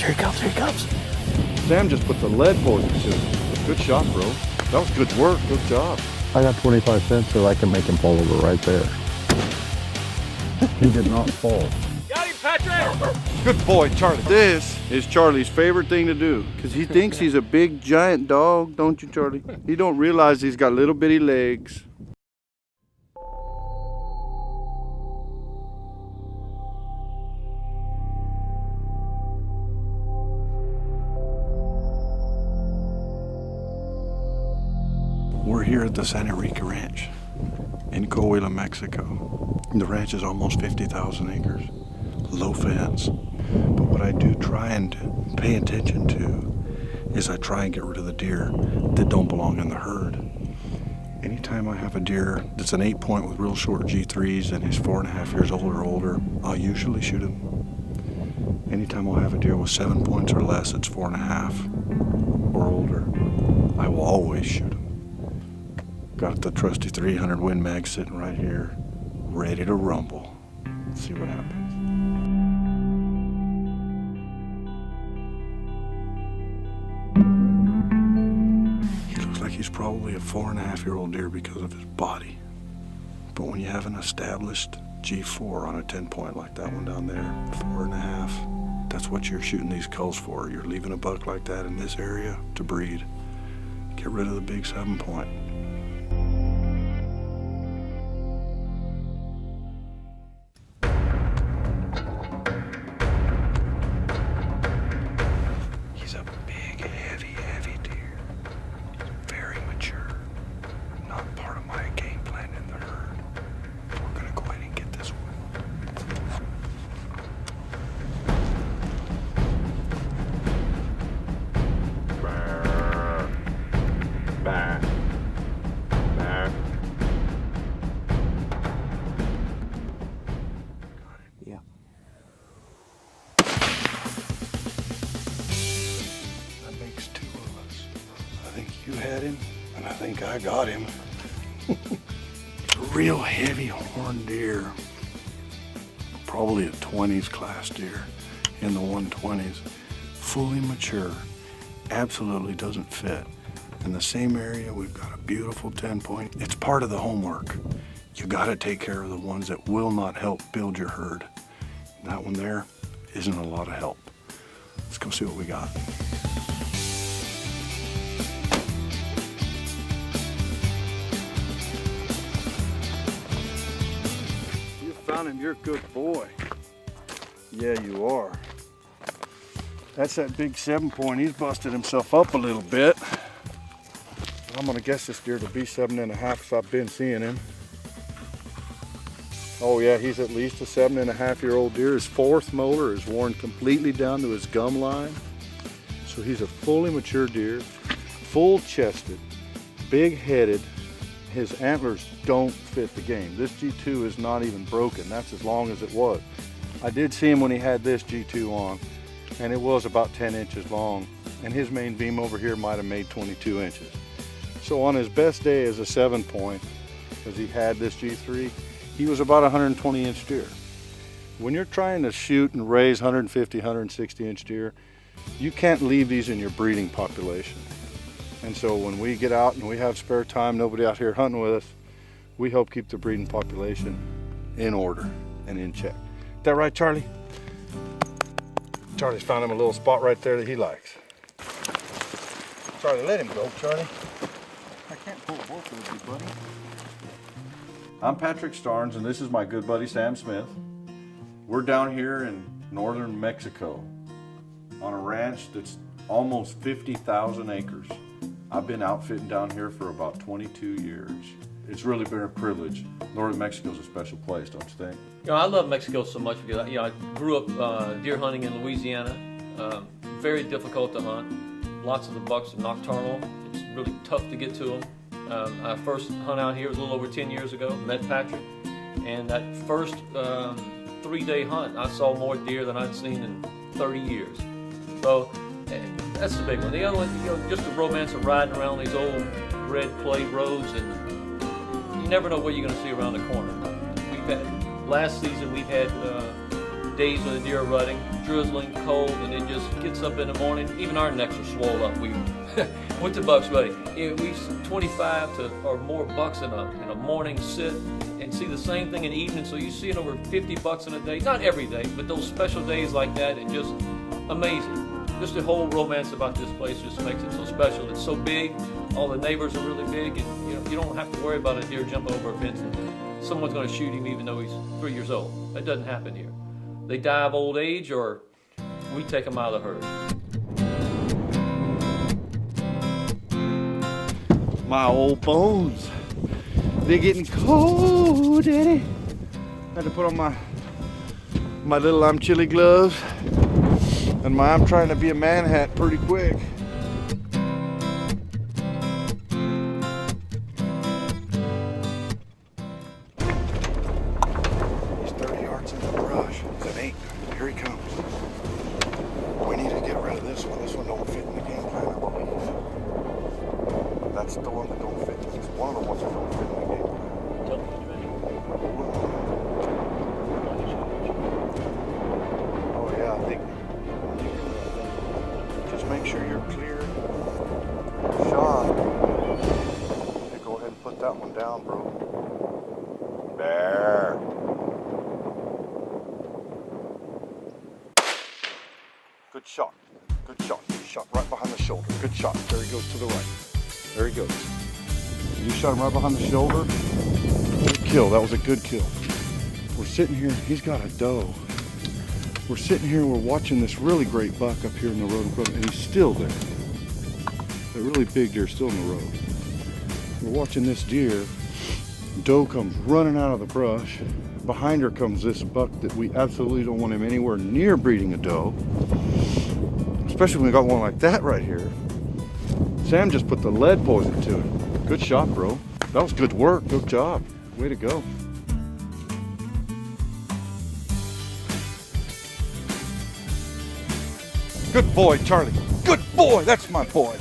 Here he comes, here he comes. Sam just put the lead poison to it. Good shot, bro. That was good work, good job. I got 25 cents so I can make him fall over right there. He did not fall. Got him, Patrick! Good boy, Charlie. This is Charlie's favorite thing to do because he thinks he's a big giant dog, don't you, Charlie? He don't realize he's got little bitty legs. We're here at the Santa Rica Ranch in Coahuila, Mexico. The ranch is almost 50,000 acres, low fence. But what I do try and pay attention to is I try and get rid of the deer that don't belong in the herd. Anytime I have a deer that's an 8-point with real short G3s and he's 4.5 years old or older, I'll usually shoot him. Anytime I'll have a deer with 7 points or less that's 4.5 or older, I will always shoot him. Got the trusty 300 Win Mag sitting right here, ready to rumble. Let's see what happens. He looks like he's probably a 4.5-year-old deer because of his body. But when you have an established G4 on a 10-point like that one down there, 4.5, that's what you're shooting these culls for. You're leaving a buck like that in this area to breed. Get rid of the big 7-point. You had him, and I think I got him. It's a real heavy horned deer. Probably a 20s class deer in the 120s. Fully mature, absolutely doesn't fit. In the same area, we've got a beautiful 10-point. It's part of the homework. You gotta take care of the ones that will not help build your herd. That one there isn't a lot of help. Let's go see what we got. Found him, you're a good boy. Yeah, you are. That's that big 7-point. He's busted himself up a little bit. I'm gonna guess this deer to be 7.5 because I've been seeing him. Oh yeah, he's at least a 7.5-year-old deer. His 4th molar is worn completely down to his gum line. So he's a fully mature deer, full chested, big headed. His antlers don't fit the game. This G2 is not even broken. That's as long as it was. I did see him when he had this G2 on, and it was about 10 inches long, and his main beam over here might have made 22 inches. So on his best day as a 7-point, because he had this G3, he was about a 120-inch deer. When you're trying to shoot and raise 150, 160-inch deer, you can't leave these in your breeding population. And so when we get out and we have spare time, nobody out here hunting with us, we help keep the breeding population in order and in check. Is that right, Charlie? Charlie's found him a little spot right there that he likes. Charlie, let him go, Charlie. I can't pull both of you, buddy. I'm Patrick Starnes, and this is my good buddy Sam Smith. We're down here in northern Mexico on a ranch that's almost 50,000 acres. I've been outfitting down here for about 22 years. It's really been a privilege. Northern Mexico's a special place, don't you think? You know, I love Mexico so much because I grew up deer hunting in Louisiana. Very difficult to hunt. Lots of the bucks are nocturnal. It's really tough to get to them. I first hunt out here was a little over 10 years ago, met Patrick, and that first 3-day hunt, I saw more deer than I'd seen in 30 years. So that's the big one. The other one, you know, just the romance of riding around these old red clay roads, and you never know what you're going to see around the corner. Last season we had days when the deer are rutting, drizzling, cold, and then just gets up in the morning. Even our necks are swole up. We with the bucks rutting. We've 25 to or more bucks in a morning sit, and see the same thing in the evening. So you see it over 50 bucks in a day. Not every day, but those special days like that, it just amazing. Just the whole romance about this place just makes it so special. It's so big. All the neighbors are really big, and you don't have to worry about a deer jumping over a fence and someone's going to shoot him even though he's 3 years old. That doesn't happen here. They die of old age, or we take them out of the herd. My old bones. They're getting cold, Daddy. Had to put on my little I'm chilly gloves and my I'm trying to be a man hat pretty quick. He's 30 yards in the brush. It's an 8. Here he comes. We need to get rid of this one. This one don't fit in the game plan, I believe. That's the one that don't fit. It's one of the ones that don't fit in the game plan. Oh yeah, I think just make sure you're clear shot. Okay, go ahead and put that one down, bro. There. Good shot. Good shot. Good shot right behind the shoulder. Good shot. There he goes to the right. There he goes. You shot him right behind the shoulder. Good kill. That was a good kill. We're sitting here. He's got a doe. We're sitting here. We're watching this really great buck up here in the road in front of him, and he's still there. A really big deer still in the road. We're watching this deer. Doe comes running out of the brush. Behind her comes this buck that we absolutely don't want him anywhere near breeding a doe. Especially when we got one like that right here. Sam just put the lead poison to it. Good shot, bro. That was good work. Good job. Way to go. Good boy, Charlie. Good boy. That's my boy.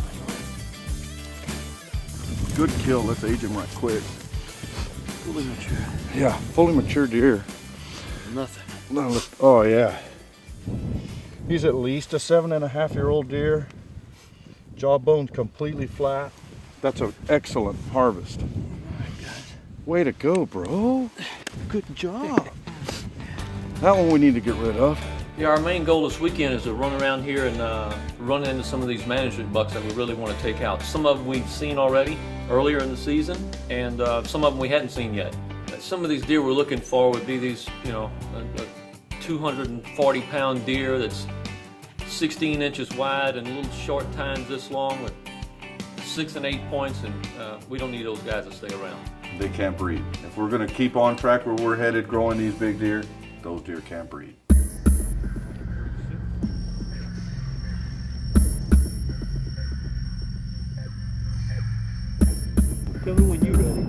Good kill. Let's age him right quick. Fully mature. Yeah, fully mature deer. Nothing. Oh yeah. He's at least a 7.5-year-old deer. Jawbone completely flat. That's an excellent harvest. Oh my God. Way to go, bro. Good job. That one we need to get rid of. Yeah, our main goal this weekend is to run around here and run into some of these management bucks that we really want to take out. Some of them we've seen already earlier in the season, and some of them we hadn't seen yet. Some of these deer we're looking for would be these, a 240-pound deer that's 16 inches wide and little short tines this long with 6 and 8 points, and we don't need those guys to stay around. They can't breed. If we're going to keep on track where we're headed growing these big deer, those deer can't breed. Tell me when you're ready.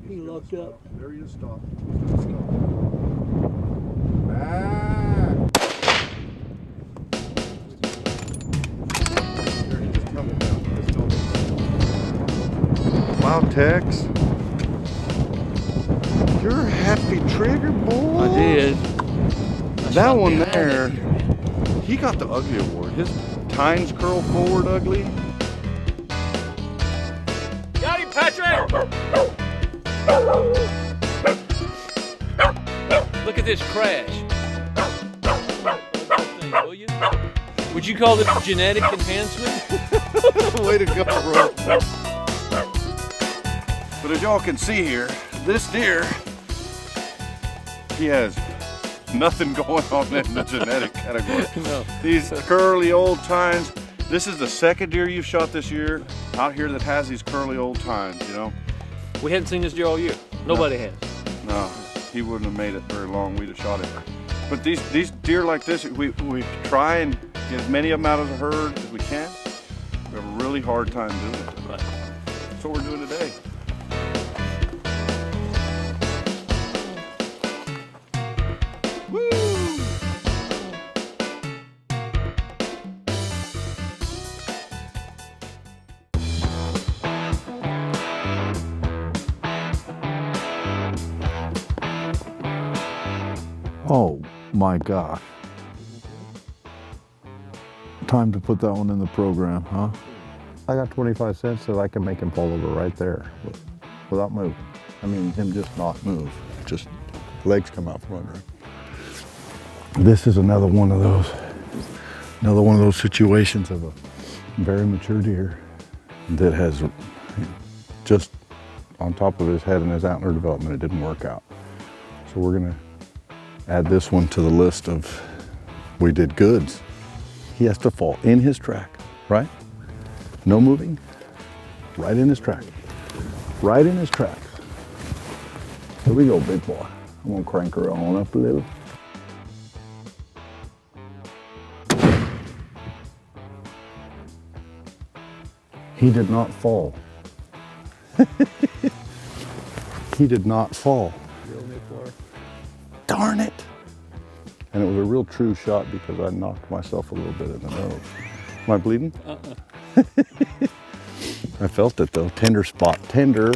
He locked up. There he is. Stop. He's gonna stop. Back. There, he just coming down. Just don't. Wow, Tex. You're a happy trigger, boy. I did. That one there, he got the ugly award. His tines curl forward ugly. Got him, Patrick! Look at this crash. Will you? Would you call this genetic enhancement? Way to go, bro. But as y'all can see here, this deer, he has nothing going on in the genetic category. No. These curly old tines. This is the second deer you've shot this year out here that has these curly old tines, We hadn't seen this deer all year. Nobody has. No, he wouldn't have made it very long. We'd have shot it. But these deer like this, we try and get as many of them out of the herd as we can. We have a really hard time doing it. Right. That's what we're doing today. Woo! Oh my gosh. Time to put that one in the program, huh? I got 25 cents that I can make him fall over right there without moving. I mean, him just not move. Just legs come out from under him. This is another one of those situations of a very mature deer that has just on top of his head and his antler development, it didn't work out. So we're gonna add this one to the list of we did goods. He has to fall in his track, right? No moving, right in his track. Right in his track. Here we go, big boy. I'm gonna crank her on up a little. He did not fall. He did not fall. Darn it. And it was a real true shot because I knocked myself a little bit in the nose. Am I bleeding? I felt it though, tender spot, tender.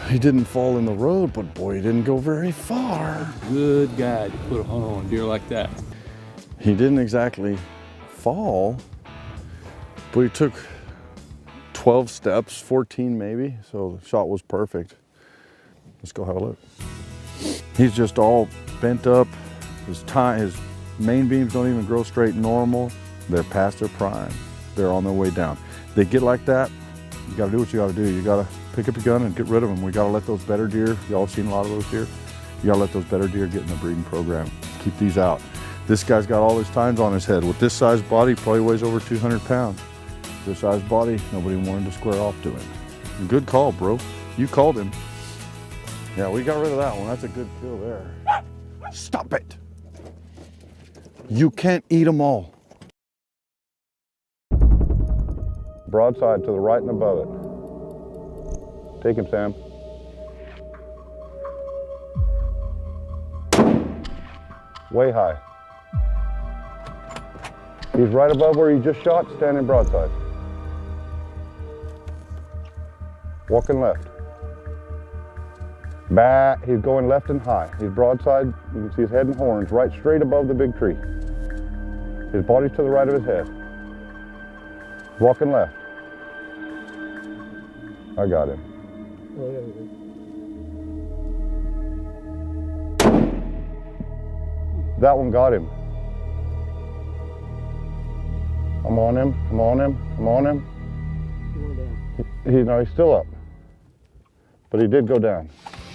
He didn't fall in the road, but boy, he didn't go very far. Good guy to put a hunt on a deer like that. He didn't exactly fall, but he took 12 steps, 14 maybe, so the shot was perfect. Let's go have a look. He's just all bent up. His main beams don't even grow straight normal. They're past their prime. They're on their way down. They get like that, you gotta do what you gotta do. You gotta pick up your gun and get rid of them. We gotta let those better deer, y'all have seen a lot of those deer, you gotta let those better deer get in the breeding program. Keep these out. This guy's got all his tines on his head. With this size body, probably weighs over 200 pounds. This size body, nobody wanted to square off to him. Good call, bro. You called him. Yeah, we got rid of that one. That's a good kill there. Stop it. You can't eat them all. Broadside to the right and above it. Take him, Sam. Way high. He's right above where you just shot, standing broadside. Walking left. Back, he's going left and high. He's broadside, you can see his head and horns right straight above the big tree. His body's to the right of his head. Walking left. I got him. That one got him. I'm on him, I'm on him, I'm on him. No, he's still up. But he did go down.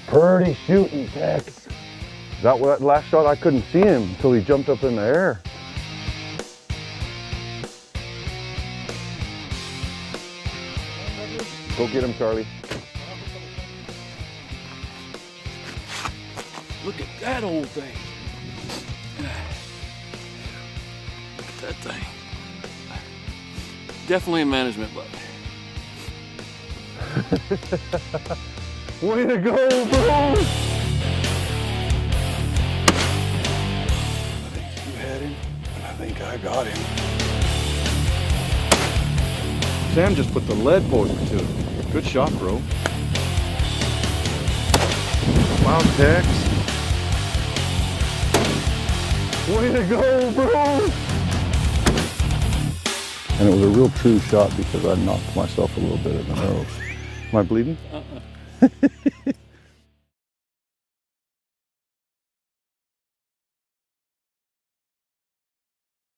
Pretty shooting, Tex. That last shot, I couldn't see him until he jumped up in the air. Go get him, Charlie. Look at that old thing. Look at that thing. Definitely a management bug. Way to go, bro! I think you had him, and I think I got him. Sam just put the lead poison to it. Good shot, bro. Wow, Tex. Way to go, bro! And it was a real true shot because I knocked myself a little bit in the nose. Am I bleeding?